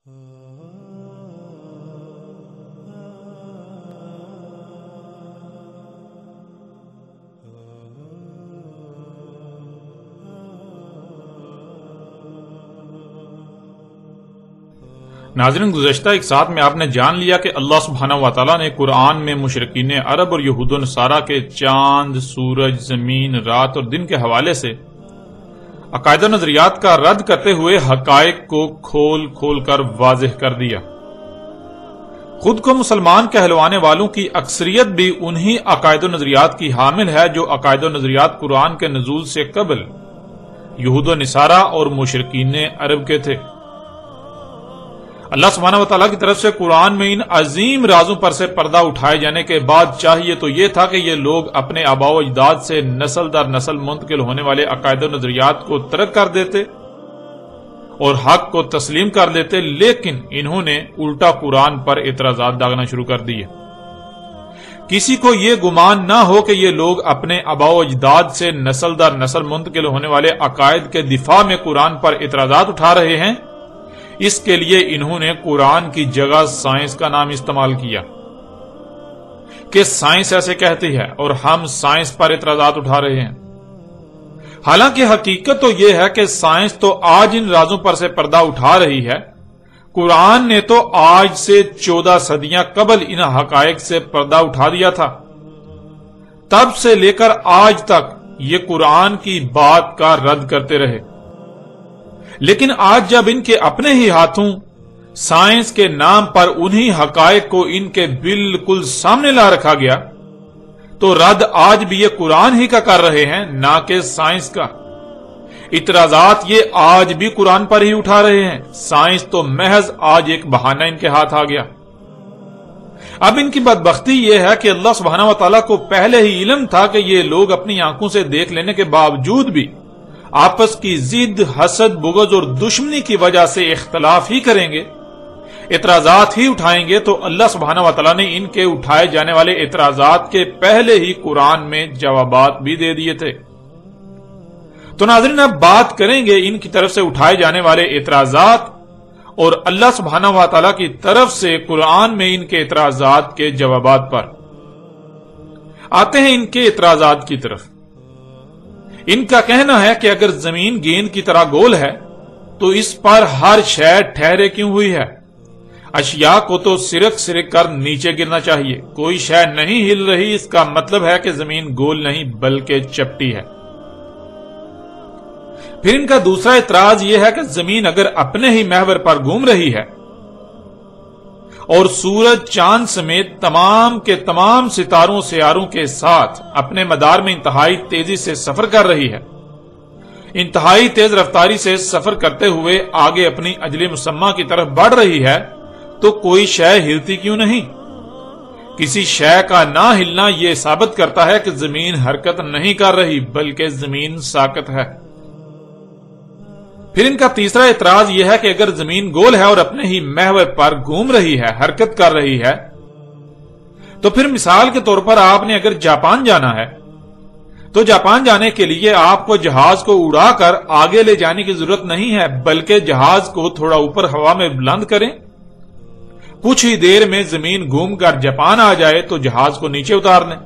ناظرین، گزشتہ ایک ساتھ میں آپ نے جان لیا کہ اللہ سبحانہ و تعالیٰ نے قرآن میں مشرکین عرب اور یہود و نصارہ کے چاند، سورج، زمین، رات اور دن کے حوالے سے عقائد و نظریات کا رد کرتے ہوئے حقائق کو کھول کھول کر واضح کر دیا۔ خود کو مسلمان کہلوانے والوں کی اکثریت بھی انہی عقائد و نظریات کی حامل ہے جو عقائد و نظریات قرآن کے نزول سے قبل یہود و نصارہ اور مشرکین عرب کے تھے۔ اللہ سبحانہ و تعالیٰ کی طرف سے قرآن میں ان عظیم رازوں پر سے پردہ اٹھائے جانے کے بعد چاہیے تو یہ تھا کہ یہ لوگ اپنے آباء و اجداد سے نسل در نسل منتقل ہونے والے عقائد و نظریات کو ترک کر دیتے اور حق کو تسلیم کر لیتے، لیکن انہوں نے الٹا قرآن پر اعتراضات داغنا شروع کر دیے۔ کسی کو یہ گمان نہ ہو کہ یہ لوگ اپنے آباء و اجداد سے نسل در نسل منتقل ہونے والے عقائد کے دفاع میں قرآن پر اعتراضات اٹھا رہے ہیں، اس کے لیے انہوں نے قرآن کی جگہ سائنس کا نام استعمال کیا کہ سائنس ایسے کہتی ہے اور ہم سائنس پر اعتراضات اٹھا رہے ہیں۔ حالانکہ حقیقت تو یہ ہے کہ سائنس تو آج ان رازوں پر سے پردہ اٹھا رہی ہے، قرآن نے تو آج سے 14 صدیاں قبل ان حقائق سے پردہ اٹھا دیا تھا۔ تب سے لے کر آج تک یہ قرآن کی بات کا رد کرتے رہے، لیکن آج جب ان کے اپنے ہی ہاتھوں سائنس کے نام پر انہی حقائق کو ان کے بالکل سامنے لا رکھا گیا تو رد آج بھی یہ قرآن ہی کا کر رہے ہیں، نہ کہ سائنس کا۔ اعتراضات یہ آج بھی قرآن پر ہی اٹھا رہے ہیں، سائنس تو محض آج ایک بہانہ ان کے ہاتھ آ گیا۔ اب ان کی بدبختی یہ ہے کہ اللہ سبحانہ و تعالیٰ کو پہلے ہی علم تھا کہ یہ لوگ اپنی آنکھوں سے دیکھ لینے کے باوجود بھی آپس کی ضد، حسد، بغض اور دشمنی کی وجہ سے اختلاف ہی کریں گے، اعتراضات ہی اٹھائیں گے، تو اللہ سبحانہ و تعالیٰ نے ان کے اٹھائے جانے والے اعتراضات کے پہلے ہی قرآن میں جوابات بھی دے دیے تھے۔ تو ناظرین، اب بات کریں گے ان کی طرف سے اٹھائے جانے والے اعتراضات اور اللہ سبحانہ و تعالیٰ کی طرف سے قرآن میں ان کے اعتراضات کے جوابات پر۔ آتے ہیں ان کے اعتراضات کی طرف۔ ان کا کہنا ہے کہ اگر زمین گیند کی طرح گول ہے تو اس پر ہر شے ٹھہرے کیوں ہوئی ہے؟ اشیاء کو تو سرک سرک کر نیچے گرنا چاہیے، کوئی شے نہیں ہل رہی، اس کا مطلب ہے کہ زمین گول نہیں بلکہ چپٹی ہے۔ پھر ان کا دوسرا اعتراض یہ ہے کہ زمین اگر اپنے ہی محور پر گھوم رہی ہے اور سورج، چاند سمیت تمام کے تمام ستاروں سیاروں کے ساتھ اپنے مدار میں انتہائی تیزی سے سفر کر رہی ہے، انتہائی تیز رفتاری سے سفر کرتے ہوئے آگے اپنی اجل مسمى کی طرف بڑھ رہی ہے، تو کوئی شے ہلتی کیوں نہیں؟ کسی شے کا نہ ہلنا یہ ثابت کرتا ہے کہ زمین حرکت نہیں کر رہی بلکہ زمین ساکت ہے۔ پھر ان کا تیسرا اعتراض یہ ہے کہ اگر زمین گول ہے اور اپنے ہی محور پر گھوم رہی ہے، حرکت کر رہی ہے، تو پھر مثال کے طور پر آپ نے اگر جاپان جانا ہے تو جاپان جانے کے لیے آپ کو جہاز کو اڑا کر آگے لے جانے کی ضرورت نہیں ہے، بلکہ جہاز کو تھوڑا اوپر ہوا میں بلند کریں، کچھ ہی دیر میں زمین گھوم کر جاپان آ جائے تو جہاز کو نیچے اتار لیں۔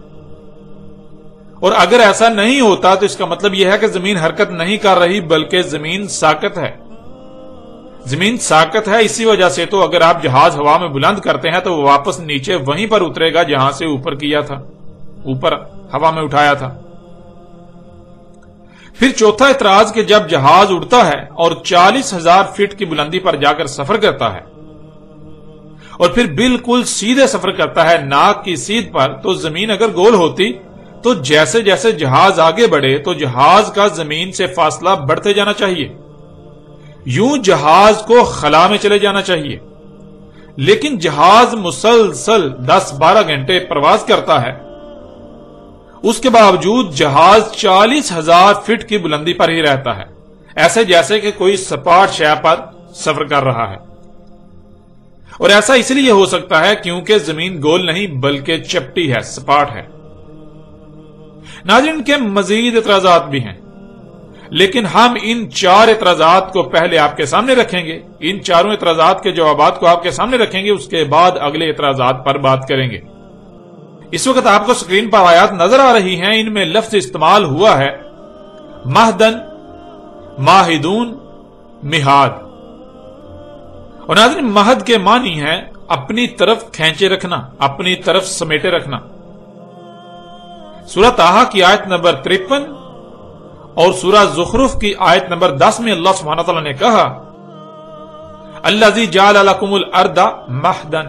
اور اگر ایسا نہیں ہوتا تو اس کا مطلب یہ ہے کہ زمین حرکت نہیں کر رہی بلکہ زمین ساکت ہے۔ زمین ساکت ہے، اسی وجہ سے تو اگر آپ جہاز ہوا میں بلند کرتے ہیں تو وہ واپس نیچے وہیں پر اترے گا جہاں سے اوپر کیا تھا، اوپر ہوا میں اٹھایا تھا۔ پھر چوتھا اعتراض کہ جب جہاز اڑتا ہے اور 40,000 فٹ کی بلندی پر جا کر سفر کرتا ہے اور پھر بالکل سیدھے سفر کرتا ہے ناک کی سیدھ پر، تو زمین اگر گول ہوتی تو جیسے جیسے جہاز آگے بڑھے تو جہاز کا زمین سے فاصلہ بڑھتے جانا چاہیے، یوں جہاز کو خلا میں چلے جانا چاہیے، لیکن جہاز مسلسل 10-12 گھنٹے پرواز کرتا ہے، اس کے باوجود جہاز 40,000 فٹ کی بلندی پر ہی رہتا ہے، ایسے جیسے کہ کوئی سپاٹ شے پر سفر کر رہا ہے۔ اور ایسا اس لیے ہو سکتا ہے کیونکہ زمین گول نہیں بلکہ چپٹی ہے، سپاٹ ہے۔ ناظرین، کے مزید اعتراضات بھی ہیں۔ لیکن ہم ان 4 اعتراضات کو پہلے آپ کے سامنے رکھیں گے، ان 4 اعتراضات کے جوابات کو آپ کے سامنے رکھیں گے، اس کے بعد اگلے اعتراضات پر بات کریں گے۔ اس وقت آپ کو سکرین پر آیات نظر آ رہی ہیں، ان میں لفظ استعمال ہوا ہے مہدن، ماہدون، مہاد۔ اور ناظرین، مہد کے معنی ہے اپنی طرف کھینچے رکھنا، اپنی طرف سمیٹے رکھنا۔ سورہ طٰہٰ کی آیت نمبر 53 اور سورہ زخرف کی آیت نمبر 10 میں اللہ سبحانہ وتعالی نے کہا الذی جعل لکم الارض مہدن،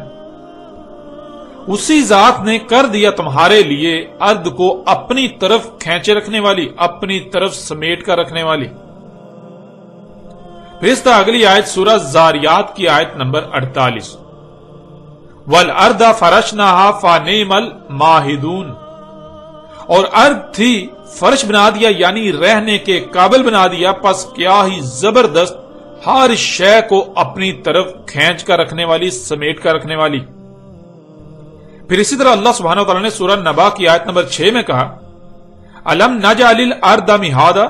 اسی ذات نے کر دیا تمہارے لیے ارض کو اپنی طرف کھینچے رکھنے والی، اپنی طرف سمیٹ کر رکھنے والی۔ پھر اس طرح اگلی آیت سورہ زاریات کی آیت نمبر 48 والارض فرشناہا فنعم الماہدون، اور ارض تھی فرش بنا دیا یعنی رہنے کے قابل بنا دیا، پس کیا ہی زبردست ہر شے کو اپنی طرف کھینچ کر رکھنے والی، سمیٹ کر رکھنے والی۔ پھر اسی طرح اللہ سبحانہ وتعالی نے سورہ نبا کی آیت نمبر 6 میں کہا الم نجعل الارض مہادا،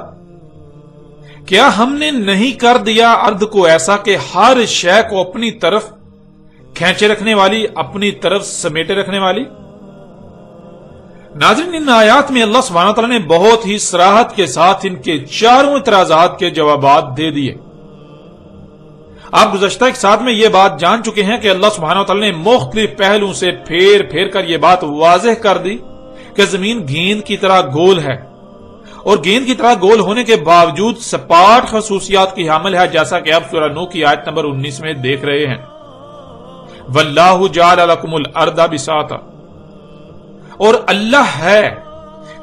کیا ہم نے نہیں کر دیا ارض کو ایسا کہ ہر شے کو اپنی طرف کھینچے رکھنے والی، اپنی طرف سمیٹے رکھنے والی۔ ناظرین، ان آیات میں اللہ سبحانہ وتعالی نے بہت ہی صراحت کے ساتھ ان کے 4 اعتراضات کے جوابات دے دیے۔ آپ گزشتہ ایک ساتھ میں یہ بات جان چکے ہیں کہ اللہ سبحانہ وتعالی نے مختلف پہلوں سے پھیر پھیر کر یہ بات واضح کر دی کہ زمین گیند کی طرح گول ہے، اور گیند کی طرح گول ہونے کے باوجود سپاٹ خصوصیات کی حامل ہے، جیسا کہ آپ سورہ نوح کی آیت نمبر 19 میں دیکھ رہے ہیں واللہ جعل لکم الارض بساطا، اور اللہ ہے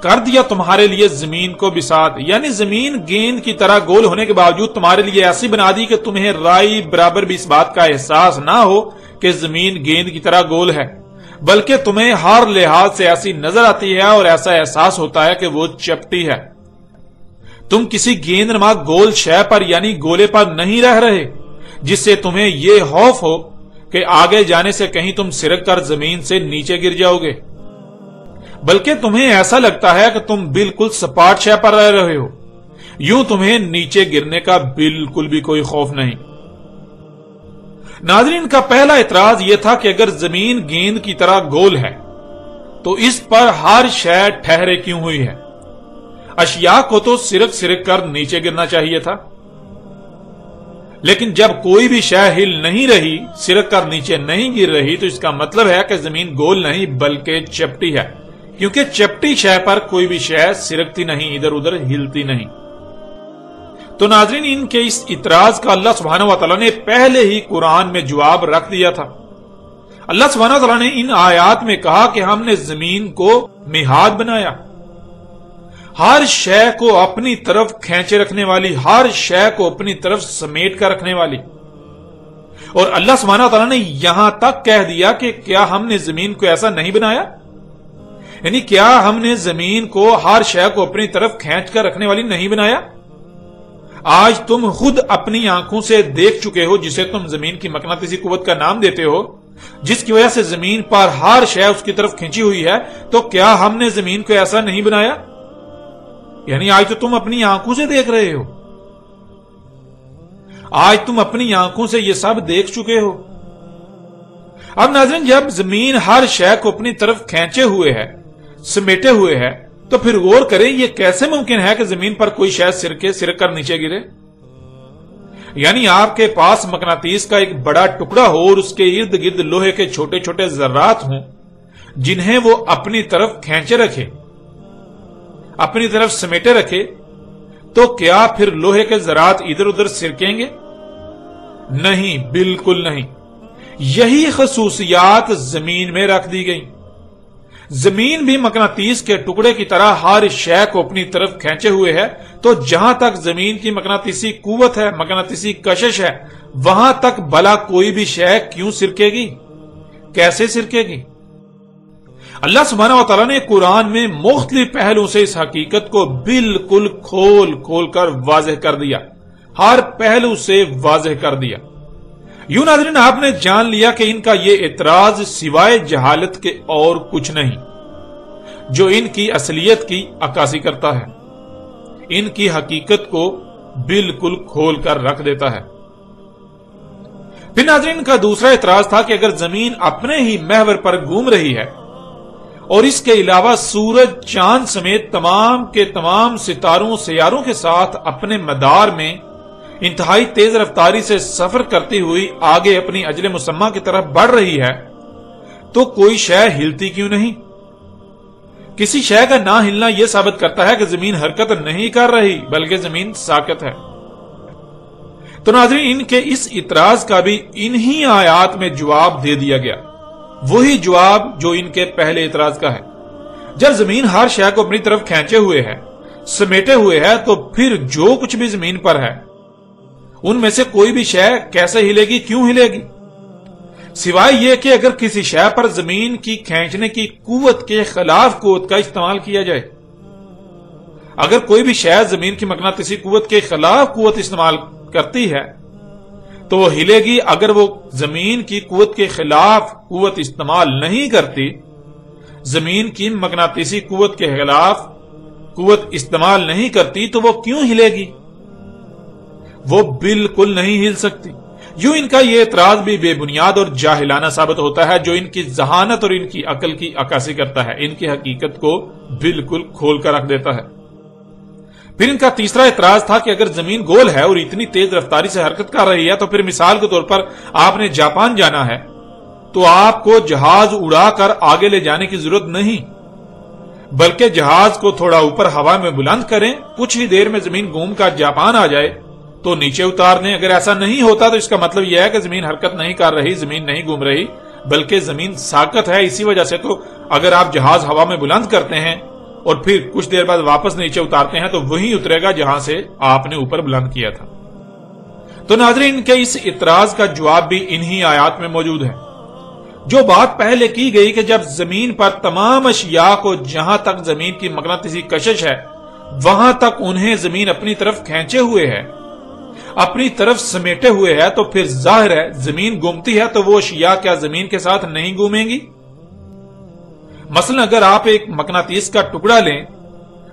کر دیا تمہارے لیے زمین کو بساط، یعنی زمین گیند کی طرح گول ہونے کے باوجود تمہارے لیے ایسی بنا دی کہ تمہیں رائی برابر بھی اس بات کا احساس نہ ہو کہ زمین گیند کی طرح گول ہے، بلکہ تمہیں ہر لحاظ سے ایسی نظر آتی ہے اور ایسا احساس ہوتا ہے کہ وہ چپٹی ہے۔ تم کسی گیند نما گول شے پر یعنی گولے پر نہیں رہ رہے جس سے تمہیں یہ خوف ہو کہ آگے جانے سے کہیں تم سرک کر زمین سے نیچے گر جاؤ گے، بلکہ تمہیں ایسا لگتا ہے کہ تم بالکل سپاٹ شے پر رہ رہے ہو، یوں تمہیں نیچے گرنے کا بالکل بھی کوئی خوف نہیں۔ ناظرین، کا پہلا اعتراض یہ تھا کہ اگر زمین گیند کی طرح گول ہے تو اس پر ہر شے ٹھہرے کیوں ہوئی ہے؟ اشیاء کو تو سرک سرک کر نیچے گرنا چاہیے تھا، لیکن جب کوئی بھی شے ہل نہیں رہی، سرک کر نیچے نہیں گر رہی، تو اس کا مطلب ہے کہ زمین گول نہیں بلکہ چپٹی ہے، کیونکہ چپٹی شے پر کوئی بھی شے سرکتی نہیں، ادھر ادھر ہلتی نہیں۔ تو ناظرین، ان کے اس اعتراض کا اللہ سبحانہ وتعالی نے پہلے ہی قرآن میں جواب رکھ دیا تھا۔ اللہ سبحانہ وتعالی نے ان آیات میں کہا کہ ہم نے زمین کو مہاد بنایا، ہر شے کو اپنی طرف کھینچے رکھنے والی، ہر شے کو اپنی طرف سمیٹ کر رکھنے والی۔ اور اللہ سبحانہ وتعالی نے یہاں تک کہہ دیا کہ کیا ہم نے زمین کو ایسا نہیں بنایا، یعنی کیا ہم نے زمین کو ہر شے کو اپنی طرف کھینچ کر رکھنے والی نہیں بنایا؟ آج تم خود اپنی آنکھوں سے دیکھ چکے ہو، جسے تم زمین کی مقناطیسی قوت کا نام دیتے ہو، جس کی وجہ سے زمین پر ہر شے اس کی طرف کھینچی ہوئی ہے، تو کیا ہم نے زمین کو ایسا نہیں بنایا؟ یعنی آج تو تم اپنی آنکھوں سے دیکھ رہے ہو، آج تم اپنی آنکھوں سے یہ سب دیکھ چکے ہو۔ اب ناظرین، جب زمین ہر شے کو اپنی طرف کھینچے ہوئے ہے، سمیٹے ہوئے ہے، تو پھر غور کریں یہ کیسے ممکن ہے کہ زمین پر کوئی شے سرک کر نیچے گرے؟ یعنی آپ کے پاس مقناطیس کا ایک بڑا ٹکڑا ہو اور اس کے ارد گرد لوہے کے چھوٹے چھوٹے ذرات ہوں جنہیں وہ اپنی طرف کھینچے رکھے، اپنی طرف سمیٹے رکھے، تو کیا پھر لوہے کے ذرات ادھر ادھر سرکیں گے؟ نہیں، بالکل نہیں۔ یہی خصوصیات زمین میں رکھ دی گئی۔ زمین بھی مقناطیس کے ٹکڑے کی طرح ہر شے کو اپنی طرف کھینچے ہوئے ہے، تو جہاں تک زمین کی مقناطیسی قوت ہے، مقناطیسی کشش ہے، وہاں تک بھلا کوئی بھی شے کیوں سرکے گی؟ کیسے سرکے گی؟ اللہ سبحانہ و تعالیٰ نے قرآن میں مختلف پہلوں سے اس حقیقت کو بالکل کھول کھول کر واضح کر دیا، ہر پہلو سے واضح کر دیا۔ یوں ناظرین، آپ نے جان لیا کہ ان کا یہ اعتراض سوائے جہالت کے اور کچھ نہیں، جو ان کی اصلیت کی عکاسی کرتا ہے۔ ان کی حقیقت کو بالکل کھول کر رکھ دیتا ہے۔ پھر ناظرین کا دوسرا اعتراض تھا کہ اگر زمین اپنے ہی محور پر گھوم رہی ہے اور اس کے علاوہ سورج، چاند سمیت تمام کے تمام ستاروں سیاروں کے ساتھ اپنے مدار میں انتہائی تیز رفتاری سے سفر کرتی ہوئی آگے اپنی اجل مسمى کی طرف بڑھ رہی ہے، تو کوئی شے ہلتی کیوں نہیں؟ کسی شے کا نہ ہلنا یہ ثابت کرتا ہے کہ زمین حرکت نہیں کر رہی بلکہ زمین ساکت ہے۔ تو ناظرین ان کے اس اعتراض کا بھی انہی آیات میں جواب دے دیا گیا، وہی جواب جو ان کے پہلے اعتراض کا ہے۔ جب زمین ہر شے کو اپنی طرف کھینچے ہوئے ہے، سمیٹے ہوئے ہے، تو پھر جو کچھ بھی زمین پر ہے ان میں سے کوئی بھی شے کیسے ہلے گی، کیوں ہلے گی؟ سوائے یہ کہ اگر کسی شے پر زمین کی کھینچنے کی قوت کے خلاف قوت کا استعمال کیا جائے۔ اگر کوئی بھی شے زمین کی مقناطیسی قوت کے خلاف قوت استعمال کرتی ہے تو وہ ہلے گی، اگر وہ زمین کی قوت کے خلاف قوت استعمال نہیں کرتی، زمین کی مقناطیسی قوت کے خلاف قوت استعمال نہیں کرتی، تو وہ کیوں ہلے گی؟ وہ بالکل نہیں ہل سکتی۔ یوں ان کا یہ اعتراض بھی بے بنیاد اور جاہلانہ ثابت ہوتا ہے، جو ان کی ذہانت اور ان کی عقل کی عکاسی کرتا ہے، ان کی حقیقت کو بالکل کھول کر رکھ دیتا ہے۔ پھر ان کا تیسرا اعتراض تھا کہ اگر زمین گول ہے اور اتنی تیز رفتاری سے حرکت کر رہی ہے تو پھر مثال کے طور پر آپ نے جاپان جانا ہے تو آپ کو جہاز اڑا کر آگے لے جانے کی ضرورت نہیں، بلکہ جہاز کو تھوڑا اوپر ہوا میں بلند کریں، کچھ ہی دیر میں زمین گھوم کر جاپان آ جائے تو نیچے اتار دیں۔ اگر ایسا نہیں ہوتا تو اس کا مطلب یہ ہے کہ زمین حرکت نہیں کر رہی، زمین نہیں گھوم رہی بلکہ زمین ساکت ہے۔ اسی وجہ سے تو اگر آپ جہاز ہوا میں بلند کرتے ہیں اور پھر کچھ دیر بعد واپس نیچے اتارتے ہیں تو وہی اترے گا جہاں سے آپ نے اوپر بلند کیا تھا۔ تو ناظرین ان کے اس اعتراض کا جواب بھی انہی آیات میں موجود ہے۔ جو بات پہلے کی گئی کہ جب زمین پر تمام اشیاء کو جہاں تک زمین کی مقناطیسی کشش ہے وہاں تک انہیں زمین اپنی طرف کھینچے ہوئے ہے، اپنی طرف سمیٹے ہوئے ہے، تو پھر ظاہر ہے زمین گھومتی ہے تو وہ اشیاء کیا زمین کے ساتھ نہیں گھومیں گی؟ مثلا اگر آپ ایک مقناطیس کا ٹکڑا لیں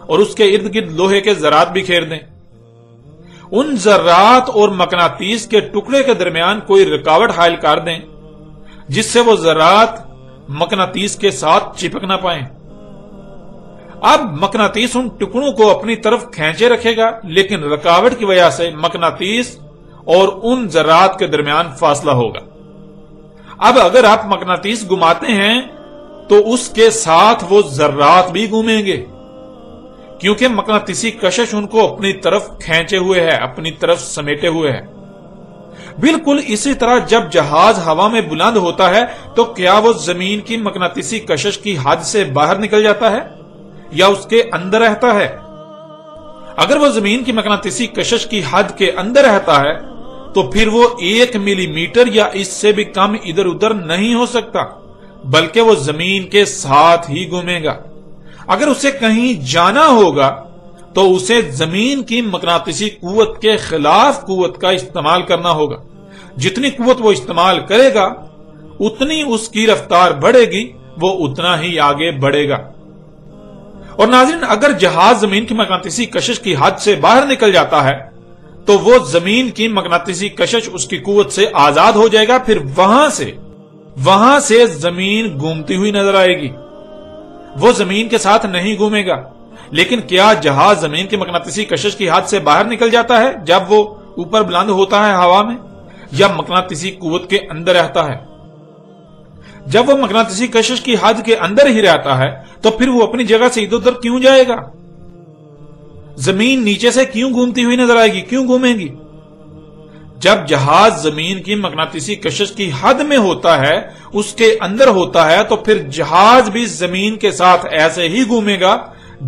اور اس کے ارد گرد لوہے کے ذرات بکھیر دیں، ان ذرات اور مقناطیس کے ٹکڑے کے درمیان کوئی رکاوٹ حائل کر دیں جس سے وہ ذرات مقناطیس کے ساتھ چپک نہ پائیں، اب مقناطیس ان ٹکڑوں کو اپنی طرف کھینچے رکھے گا، لیکن رکاوٹ کی وجہ سے مقناطیس اور ان ذرات کے درمیان فاصلہ ہوگا۔ اب اگر آپ مقناطیس گھماتے ہیں تو اس کے ساتھ وہ ذرات بھی گھومیں گے، کیونکہ مقناطیسی کشش ان کو اپنی طرف کھینچے ہوئے ہے، اپنی طرف سمیٹے ہوئے ہے۔ بالکل اسی طرح جب جہاز ہوا میں بلند ہوتا ہے تو کیا وہ زمین کی مقناطیسی کشش کی حد سے باہر نکل جاتا ہے یا اس کے اندر رہتا ہے؟ اگر وہ زمین کی مقناطیسی کشش کی حد کے اندر رہتا ہے تو پھر وہ 1 ملی میٹر یا اس سے بھی کم ادھر ادھر نہیں ہو سکتا، بلکہ وہ زمین کے ساتھ ہی گھومے گا۔ اگر اسے کہیں جانا ہوگا تو اسے زمین کی مقناطیسی قوت کے خلاف قوت کا استعمال کرنا ہوگا۔ جتنی قوت وہ استعمال کرے گا اتنی اس کی رفتار بڑھے گی، وہ اتنا ہی آگے بڑھے گا۔ اور ناظرین اگر جہاز زمین کی مقناطیسی کشش کی حد سے باہر نکل جاتا ہے تو وہ زمین کی مقناطیسی کشش اس کی قوت سے آزاد ہو جائے گا، پھر وہاں سے زمین گھومتی ہوئی نظر آئے گی، وہ زمین کے ساتھ نہیں گھومے گا۔ لیکن کیا جہاز زمین کی مقناطیسی کشش کی حد سے باہر نکل جاتا ہے جب وہ اوپر بلند ہوتا ہے ہوا میں، یا مقناطیسی قوت کے اندر رہتا ہے؟ جب وہ مقناطیسی کشش کی حد کے اندر ہی رہتا ہے تو پھر وہ اپنی جگہ سے ادھر ادھر کیوں جائے گا؟ زمین نیچے سے کیوں گھومتی ہوئی نظر آئے گی، کیوں گھومے گی؟ جب جہاز زمین کی مقناطیسی کشش کی حد میں ہوتا ہے، اس کے اندر ہوتا ہے، تو پھر جہاز بھی زمین کے ساتھ ایسے ہی گھومے گا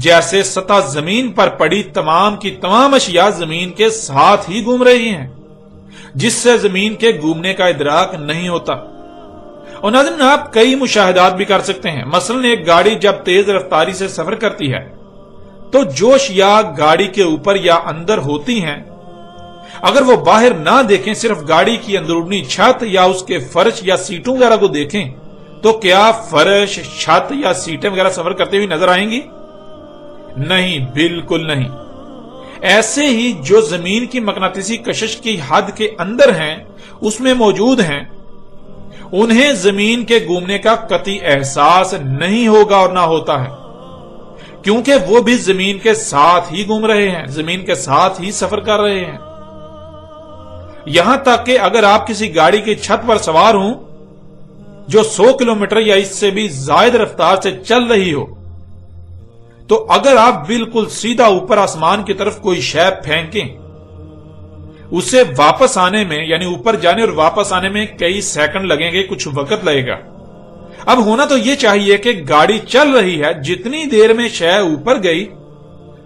جیسے سطح زمین پر پڑی تمام کی تمام اشیاء زمین کے ساتھ ہی گھوم رہی ہیں، جس سے زمین کے گھومنے کا ادراک نہیں ہوتا۔ اور ناظرین آپ کئی مشاہدات بھی کر سکتے ہیں۔ مثلا ایک گاڑی جب تیز رفتاری سے سفر کرتی ہے تو جو اشیاء گاڑی کے اوپر یا اندر ہوتی ہیں اگر وہ باہر نہ دیکھیں، صرف گاڑی کی اندرونی چھت یا اس کے فرش یا سیٹوں وغیرہ کو دیکھیں، تو کیا فرش، چھت یا سیٹیں وغیرہ سفر کرتے ہوئے نظر آئیں گی؟ نہیں، بالکل نہیں۔ ایسے ہی جو زمین کی مقناطیسی کشش کی حد کے اندر ہیں، اس میں موجود ہیں، انہیں زمین کے گھومنے کا قطعی احساس نہیں ہوگا اور نہ ہوتا ہے، کیونکہ وہ بھی زمین کے ساتھ ہی گھوم رہے ہیں، زمین کے ساتھ ہی سفر کر رہے ہیں۔ یہاں تک کہ اگر آپ کسی گاڑی کی چھت پر سوار ہوں جو 100 کلومیٹر یا اس سے بھی زائد رفتار سے چل رہی ہو، تو اگر آپ بالکل سیدھا اوپر آسمان کی طرف کوئی شے پھینکیں، اسے واپس آنے میں، یعنی اوپر جانے اور واپس آنے میں کئی سیکنڈ لگیں گے، کچھ وقت لگے گا۔ اب ہونا تو یہ چاہیے کہ گاڑی چل رہی ہے، جتنی دیر میں شے اوپر گئی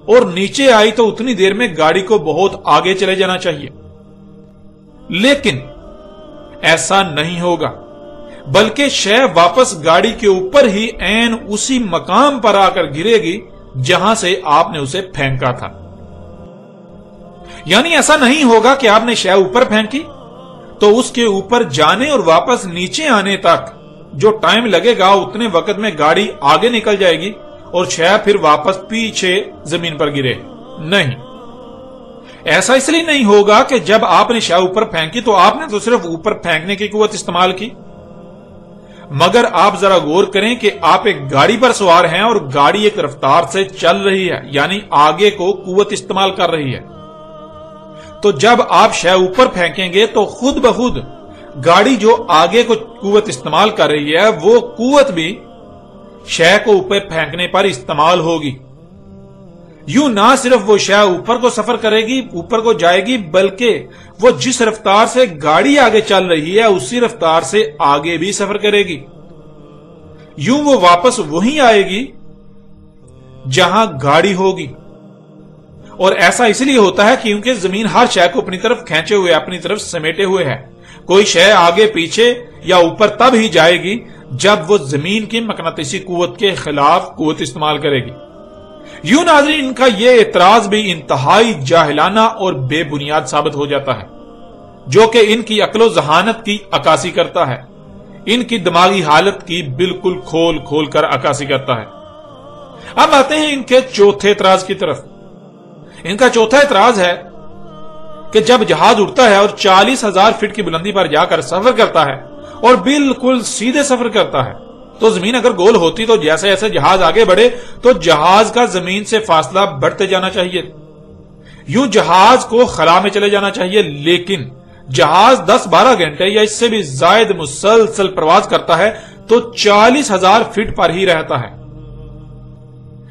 اور نیچے آئی تو اتنی دیر میں گاڑی کو بہت آگے چلے جانا چاہیے، لیکن ایسا نہیں ہوگا، بلکہ شے واپس گاڑی کے اوپر ہی عین اسی مقام پر آ کر گرے گی جہاں سے آپ نے اسے پھینکا تھا۔ یعنی ایسا نہیں ہوگا کہ آپ نے شے اوپر پھینکی تو اس کے اوپر جانے اور واپس نیچے آنے تک جو ٹائم لگے گا اتنے وقت میں گاڑی آگے نکل جائے گی اور شے پھر واپس پیچھے زمین پر گرے۔ نہیں، ایسا اس لیے نہیں ہوگا کہ جب آپ نے شے اوپر پھینکی تو آپ نے تو صرف اوپر پھینکنے کی قوت استعمال کی، مگر آپ ذرا غور کریں کہ آپ ایک گاڑی پر سوار ہیں اور گاڑی ایک رفتار سے چل رہی ہے، یعنی آگے کو قوت استعمال کر رہی ہے۔ تو جب آپ شے اوپر پھینکیں گے تو خود بخود گاڑی جو آگے کو قوت استعمال کر رہی ہے وہ قوت بھی شے کو اوپر پھینکنے پر استعمال ہوگی۔ یوں نہ صرف وہ شے اوپر کو سفر کرے گی، اوپر کو جائے گی، بلکہ وہ جس رفتار سے گاڑی آگے چل رہی ہے اسی رفتار سے آگے بھی سفر کرے گی۔ یوں وہ واپس وہیں آئے گی جہاں گاڑی ہوگی۔ اور ایسا اس لیے ہوتا ہے کیونکہ زمین ہر شے کو اپنی طرف کھینچے ہوئے، اپنی طرف سمیٹے ہوئے ہے۔ کوئی شے آگے پیچھے یا اوپر تب ہی جائے گی جب وہ زمین کی مقناطیسی قوت کے خلاف قوت استعمال کرے گی۔ یوں ناظرین، ان کا یہ اعتراض بھی انتہائی جاہلانہ اور بے بنیاد ثابت ہو جاتا ہے، جو کہ ان کی عقل و ذہانت کی عکاسی کرتا ہے، ان کی دماغی حالت کی بالکل کھول کھول کر عکاسی کرتا ہے۔ اب آتے ہیں ان کے چوتھے اعتراض کی طرف۔ ان کا چوتھا اعتراض ہے کہ جب جہاز اڑتا ہے اور 40,000 فٹ کی بلندی پر جا کر سفر کرتا ہے اور بالکل سیدھے سفر کرتا ہے تو زمین اگر گول ہوتی تو جیسے جیسے جہاز آگے بڑھے تو جہاز کا زمین سے فاصلہ بڑھتے جانا چاہیے، یوں جہاز کو خلا میں چلے جانا چاہیے، لیکن جہاز 10-12 گھنٹے یا اس سے بھی زائد مسلسل پرواز کرتا ہے تو 40,000 فٹ پر ہی رہتا ہے۔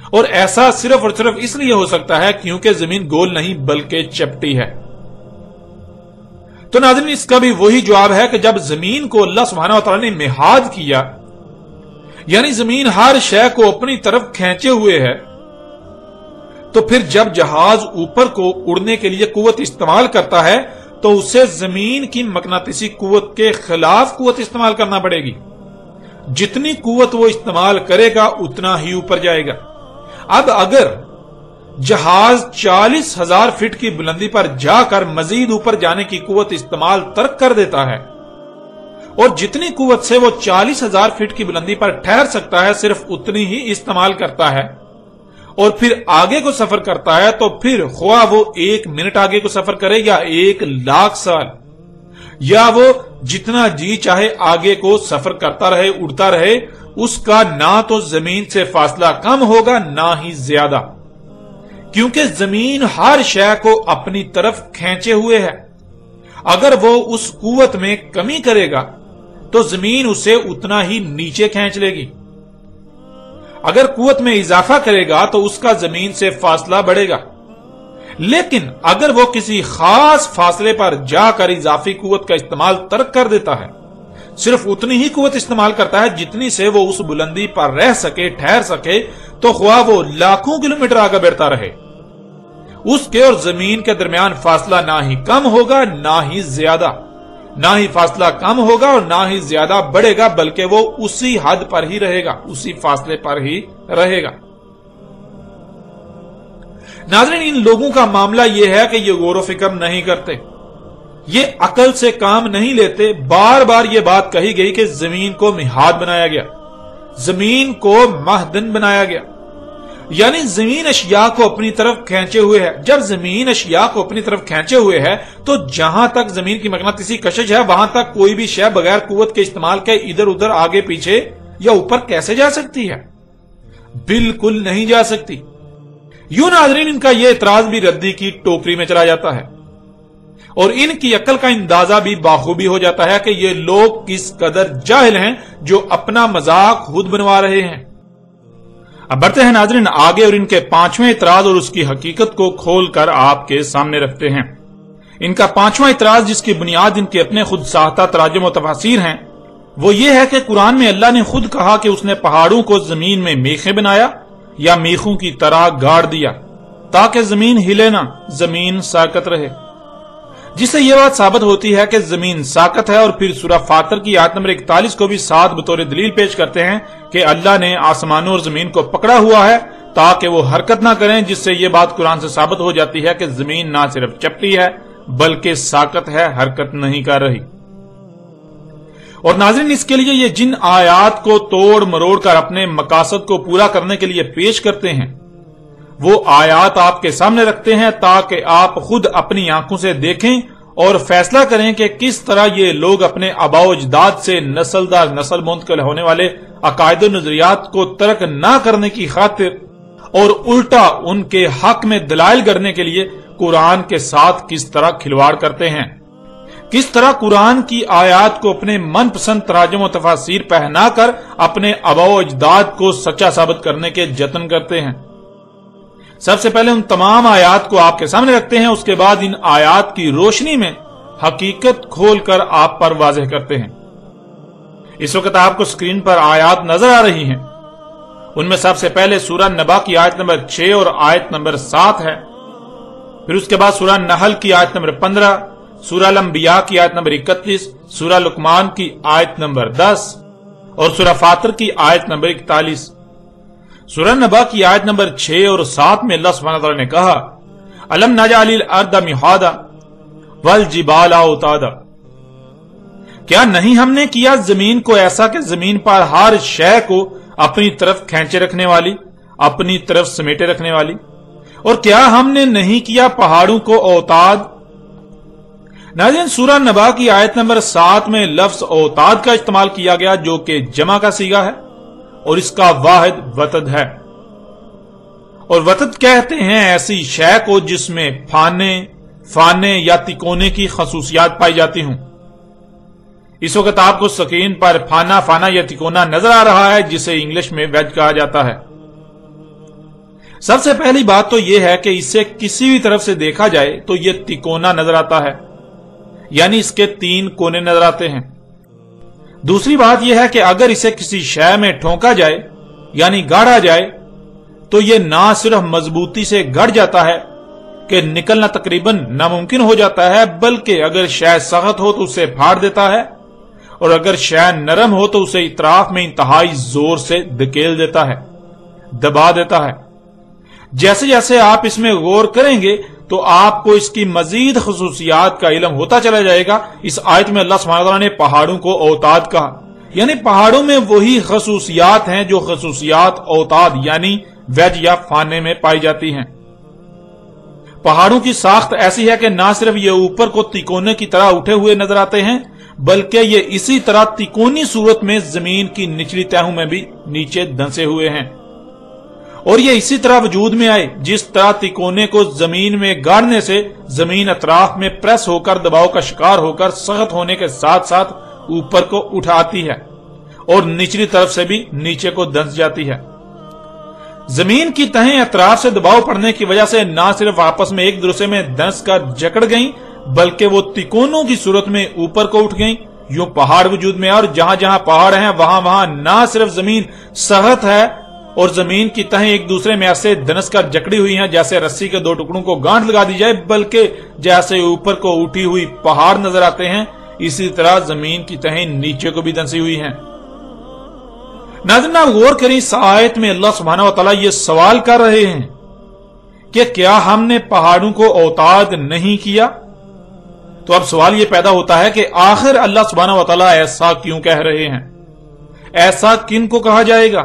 اور ایسا صرف اور صرف اس لیے ہو سکتا ہے کیونکہ زمین گول نہیں بلکہ چپٹی ہے۔ تو ناظرین، اس کا بھی وہی جواب ہے کہ جب زمین کو اللہ سبحانہ وتعالی نے مہاد کیا، یعنی زمین ہر شے کو اپنی طرف کھینچے ہوئے ہے، تو پھر جب جہاز اوپر کو اڑنے کے لیے قوت استعمال کرتا ہے تو اسے زمین کی مقناطیسی قوت کے خلاف قوت استعمال کرنا پڑے گی۔ جتنی قوت وہ استعمال کرے گا اتنا ہی اوپر جائے گا۔ اب اگر جہاز 40,000 فٹ کی بلندی پر جا کر مزید اوپر جانے کی قوت استعمال ترک کر دیتا ہے اور جتنی قوت سے وہ 40,000 فٹ کی بلندی پر ٹھہر سکتا ہے صرف اتنی ہی استعمال کرتا ہے اور پھر آگے کو سفر کرتا ہے، تو پھر خواہ وہ 1 منٹ آگے کو سفر کرے یا 1,00,000 سال، یا وہ جتنا جی چاہے آگے کو سفر کرتا رہے، اڑتا رہے، اس کا نہ تو زمین سے فاصلہ کم ہوگا نہ ہی زیادہ، کیونکہ زمین ہر شے کو اپنی طرف کھینچے ہوئے ہے۔ اگر وہ اس قوت میں کمی کرے گا تو زمین اسے اتنا ہی نیچے کھینچ لے گی، اگر قوت میں اضافہ کرے گا تو اس کا زمین سے فاصلہ بڑھے گا، لیکن اگر وہ کسی خاص فاصلے پر جا کر اضافی قوت کا استعمال ترک کر دیتا ہے، صرف اتنی ہی قوت استعمال کرتا ہے جتنی سے وہ اس بلندی پر رہ سکے، ٹھہر سکے، تو خواہ وہ لاکھوں کلومیٹر آگے بڑھتا رہے، اس کے اور زمین کے درمیان فاصلہ نہ ہی کم ہوگا نہ ہی زیادہ، نہ ہی فاصلہ کم ہوگا اور نہ ہی زیادہ بڑھے گا، بلکہ وہ اسی حد پر ہی رہے گا، اسی فاصلے پر ہی رہے گا۔ ناظرین، ان لوگوں کا معاملہ یہ ہے کہ یہ غور و فکر نہیں کرتے، یہ عقل سے کام نہیں لیتے۔ بار بار یہ بات کہی گئی کہ زمین کو مہاد بنایا گیا، زمین کو مہدن بنایا گیا، یعنی زمین اشیاء کو اپنی طرف کھینچے ہوئے ہے. جب زمین اشیاء کو اپنی طرف کھینچے ہوئے ہے تو جہاں تک زمین کی مغناطیسی کشش ہے وہاں تک کوئی بھی شے بغیر قوت کے استعمال کے ادھر ادھر آگے پیچھے یا اوپر کیسے جا سکتی ہے؟ بالکل نہیں جا سکتی. یوں ناظرین ان کا یہ اعتراض بھی ردی کی ٹوکری میں چلا جاتا ہے اور ان کی عقل کا اندازہ بھی باخوبی ہو جاتا ہے کہ یہ لوگ کس قدر جاہل ہیں جو اپنا مذاق خود بنوا رہے ہیں. اب بڑھتے ہیں ناظرین آگے اور ان کے پانچویں اعتراض اور اس کی حقیقت کو کھول کر آپ کے سامنے رکھتے ہیں. ان کا پانچواں اعتراض جس کی بنیاد ان کے اپنے خود ساختہ تراجم و تفاسیر ہیں وہ یہ ہے کہ قرآن میں اللہ نے خود کہا کہ اس نے پہاڑوں کو زمین میں میخیں بنایا یا میخوں کی طرح گاڑ دیا تاکہ زمین ہلے نہ، زمین ساکت رہے، جس سے یہ بات ثابت ہوتی ہے کہ زمین ساکت ہے. اور پھر سورہ فاطر کی آیت نمبر 41 کو بھی ساتھ بطور دلیل پیش کرتے ہیں کہ اللہ نے آسمانوں اور زمین کو پکڑا ہوا ہے تاکہ وہ حرکت نہ کریں، جس سے یہ بات قرآن سے ثابت ہو جاتی ہے کہ زمین نہ صرف چپٹی ہے بلکہ ساکت ہے، حرکت نہیں کر رہی. اور ناظرین اس کے لیے یہ جن آیات کو توڑ مروڑ کر اپنے مقاصد کو پورا کرنے کے لیے پیش کرتے ہیں وہ آیات آپ کے سامنے رکھتے ہیں تاکہ آپ خود اپنی آنکھوں سے دیکھیں اور فیصلہ کریں کہ کس طرح یہ لوگ اپنے آباء و اجداد سے نسل در نسل منتقل ہونے والے عقائد و نظریات کو ترک نہ کرنے کی خاطر اور الٹا ان کے حق میں دلائل گڑھنے کے لیے قرآن کے ساتھ کس طرح کھلواڑ کرتے ہیں، کس طرح قرآن کی آیات کو اپنے من پسند تراجم و تفاسیر پہنا کر اپنے آباء و اجداد کو سچا ثابت کرنے کے جتن کرتے ہیں. سب سے پہلے ان تمام آیات کو آپ کے سامنے رکھتے ہیں، اس کے بعد ان آیات کی روشنی میں حقیقت کھول کر آپ پر واضح کرتے ہیں. اس وقت آپ کو سکرین پر آیات نظر آ رہی ہیں. ان میں سب سے پہلے سورہ نبا کی آیت نمبر 6 اور آیت نمبر 7 ہے. پھر اس کے بعد سورہ نحل کی آیت نمبر 15، سورہ الانبیاء کی آیت نمبر 31، سورہ لقمان کی آیت نمبر 10 اور سورہ فاطر کی آیت نمبر 41. سورہ نبا کی آیت نمبر 6 اور 7 میں اللہ سبحانہ وتعالی نے کہا الم نجعل الارض مہادا والجبال اوتادا، کیا نہیں ہم نے کیا زمین کو ایسا کہ زمین پر ہر شے کو اپنی طرف کھینچے رکھنے والی، اپنی طرف سمیٹے رکھنے والی، اور کیا ہم نے نہیں کیا پہاڑوں کو اوتاد. ناظرین سورہ نبا کی آیت نمبر 7 میں لفظ اوتاد کا استعمال کیا گیا جو کہ جمع کا صیغہ ہے اور اس کا واحد وتد ہے. اور وتد کہتے ہیں ایسی شے کو جس میں فانے یا تکونے کی خصوصیات پائی جاتی ہوں. اس وقت آپ کو سکرین پر فانا یا تکونا نظر آ رہا ہے جسے انگلش میں ویج کہا جاتا ہے. سب سے پہلی بات تو یہ ہے کہ اسے کسی بھی طرف سے دیکھا جائے تو یہ تکونا نظر آتا ہے، یعنی اس کے 3 کونے نظر آتے ہیں. دوسری بات یہ ہے کہ اگر اسے کسی شے میں ٹھونکا جائے یعنی گاڑا جائے تو یہ نہ صرف مضبوطی سے گڑ جاتا ہے کہ نکلنا تقریباً ناممکن ہو جاتا ہے، بلکہ اگر شے سخت ہو تو اسے پھاڑ دیتا ہے اور اگر شے نرم ہو تو اسے اطراف میں انتہائی زور سے دھکیل دیتا ہے، دبا دیتا ہے. جیسے جیسے آپ اس میں غور کریں گے تو آپ کو اس کی مزید خصوصیات کا علم ہوتا چلا جائے گا. اس آیت میں اللہ سبحانہ وتعالی نے پہاڑوں کو اوتاد کہا، یعنی پہاڑوں میں وہی خصوصیات ہیں جو خصوصیات اوتاد یعنی ویج یا فانے میں پائی جاتی ہیں. پہاڑوں کی ساخت ایسی ہے کہ نہ صرف یہ اوپر کو تکونے کی طرح اٹھے ہوئے نظر آتے ہیں بلکہ یہ اسی طرح تکونی صورت میں زمین کی نچلی تہوں میں بھی نیچے دھنسے ہوئے ہیں. اور یہ اسی طرح وجود میں آئے جس طرح تکونے کو زمین میں گاڑنے سے زمین اطراف میں پریس ہو کر دباؤ کا شکار ہو کر سخت ہونے کے ساتھ ساتھ اوپر کو اٹھاتی ہے اور نچلی طرف سے بھی نیچے کو دھنس جاتی ہے. زمین کی تہیں اطراف سے دباؤ پڑنے کی وجہ سے نہ صرف آپس میں ایک دوسرے میں دھنس کر جکڑ گئیں بلکہ وہ تکونوں کی صورت میں اوپر کو اٹھ گئیں. یوں پہاڑ وجود میں، اور جہاں جہاں پہاڑ ہیں وہاں وہاں نہ صرف زمین سخت ہے اور زمین کی تہیں ایک دوسرے میں ایسے دھنس کر جکڑی ہوئی ہیں جیسے رسی کے 2 ٹکڑوں کو گانٹھ لگا دی جائے، بلکہ جیسے اوپر کو اٹھی ہوئی پہاڑ نظر آتے ہیں اسی طرح زمین کی تہیں نیچے کو بھی دھنسی ہوئی ہیں. ناظرین غور کریں، اس آیت میں اللہ سبحانہ وتعالی یہ سوال کر رہے ہیں کہ کیا ہم نے پہاڑوں کو اوتاد نہیں کیا؟ تو اب سوال یہ پیدا ہوتا ہے کہ آخر اللہ سبحانہ وتعالی ایسا کیوں کہہ رہے ہیں؟ ایسا کن کو کہا جائے گا؟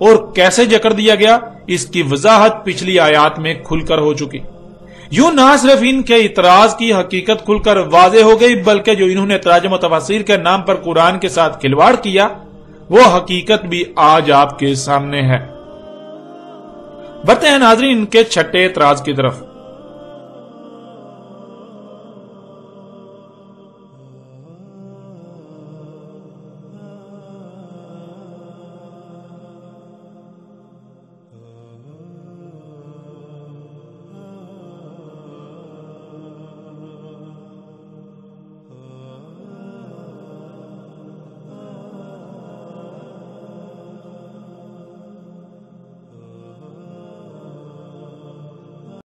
اور کیسے جکڑ دیا گیا، اس کی وضاحت پچھلی آیات میں کھل کر ہو چکی۔ یوں نہ صرف ان کے اعتراض کی حقیقت کھل کر واضح ہو گئی، بلکہ جو انہوں نے تراجم و تفاسیر کے نام پر قرآن کے ساتھ کھلواڑ کیا وہ حقیقت بھی آج آپ کے سامنے ہے۔ بڑھتے ہیں ناظرین ان کے چھٹے اعتراض کی طرف۔